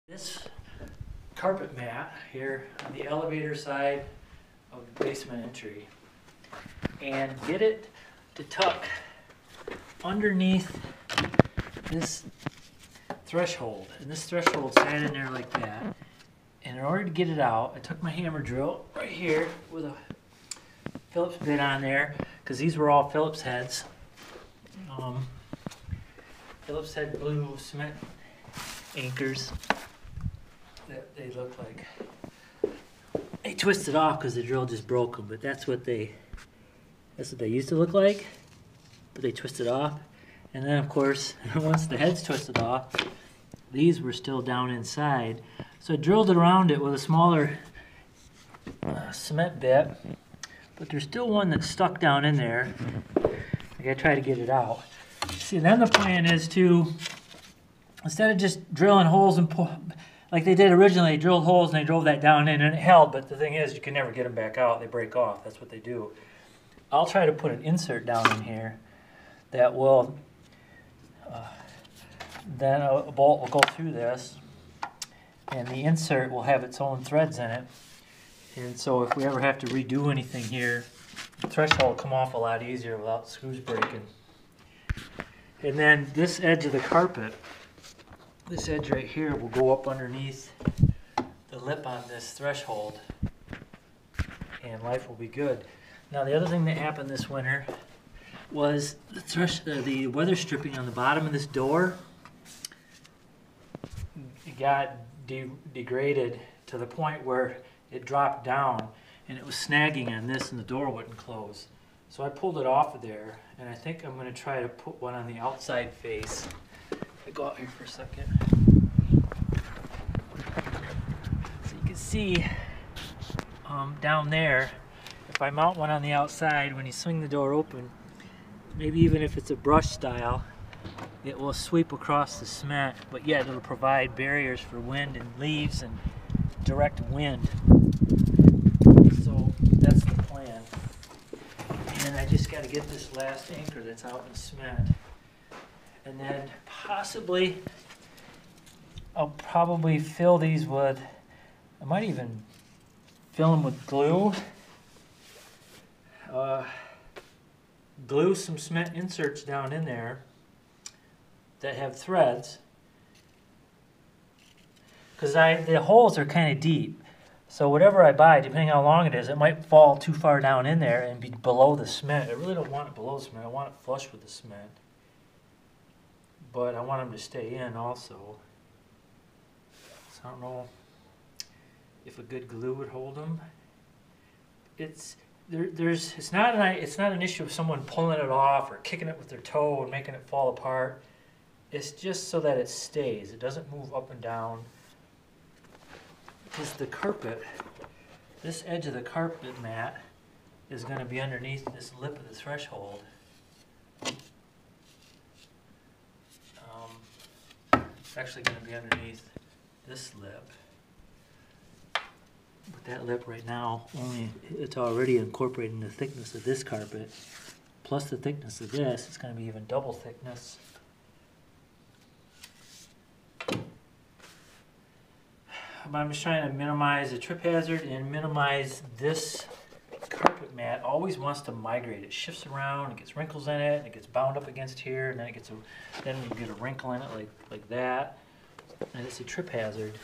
This carpet mat here on the elevator side of the basement entry, and get it to tuck underneath this threshold. And this threshold sat in there like that. And in order to get it out, I took my hammer drill right here with a Phillips bit on there, because these were all Phillips heads. Phillips head blue cement anchors that they look like. They twisted off because the drill just broke them, but that's what they used to look like. But they twisted off, and then of course once the heads twisted off, these were still down inside. So I drilled around it with a smaller cement bit, but there's still one that's stuck down in there. I gotta try to get it out. See, then the plan is to, instead of just drilling holes and pull, like they did originally, they drilled holes and they drove that down in and it held, but the thing is you can never get them back out. They break off. That's what they do. I'll try to put an insert down in here that will, then a bolt will go through this, and the insert will have its own threads in it. And so if we ever have to redo anything here, the threshold will come off a lot easier without screws breaking. And then this edge of the carpet, this edge right here, will go up underneath the lip on this threshold, and life will be good. Now the other thing that happened this winter was the weather stripping on the bottom of this door, it got degraded to the point where it dropped down and it was snagging on this and the door wouldn't close. So I pulled it off of there, and I think I'm going to try to put one on the outside face. Let me go out here for a second. So you can see down there, if I mount one on the outside, when you swing the door open, maybe even if it's a brush style, it will sweep across the cement, but yet it'll provide barriers for wind and leaves and direct wind. So that's the plan. And I just got to get this last anchor that's out in the cement. And then possibly, I'll probably fill these with, I might even fill them with glue. Glue some cement inserts down in there that have threads, because the holes are kind of deep. So whatever I buy, depending on how long it is, it might fall too far down in there and be below the cement. I really don't want it below the cement. I want it flush with the cement. But I want them to stay in also. So I don't know if a good glue would hold them. It's not an issue of someone pulling it off or kicking it with their toe and making it fall apart. It's just so that it stays. It doesn't move up and down. Because the carpet, this edge of the carpet mat is going to be underneath this lip of the threshold. It's actually going to be underneath this lip. But that lip right now, it's already incorporating the thickness of this carpet, plus the thickness of this. It's going to be even double thickness. But I'm just trying to minimize the trip hazard and minimize this carpet mat. Always wants to migrate. It shifts around, it gets wrinkles in it, and it gets bound up against here, and then then you get a wrinkle in it like that, and it's a trip hazard.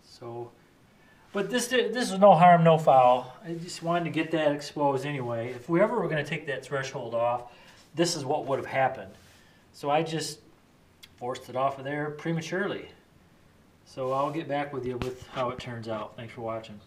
So, but this is no harm, no foul. I just wanted to get that exposed anyway. If we ever were going to take that threshold off, this is what would have happened. So I just forced it off of there prematurely. So I'll get back with you with how it turns out. Thanks for watching.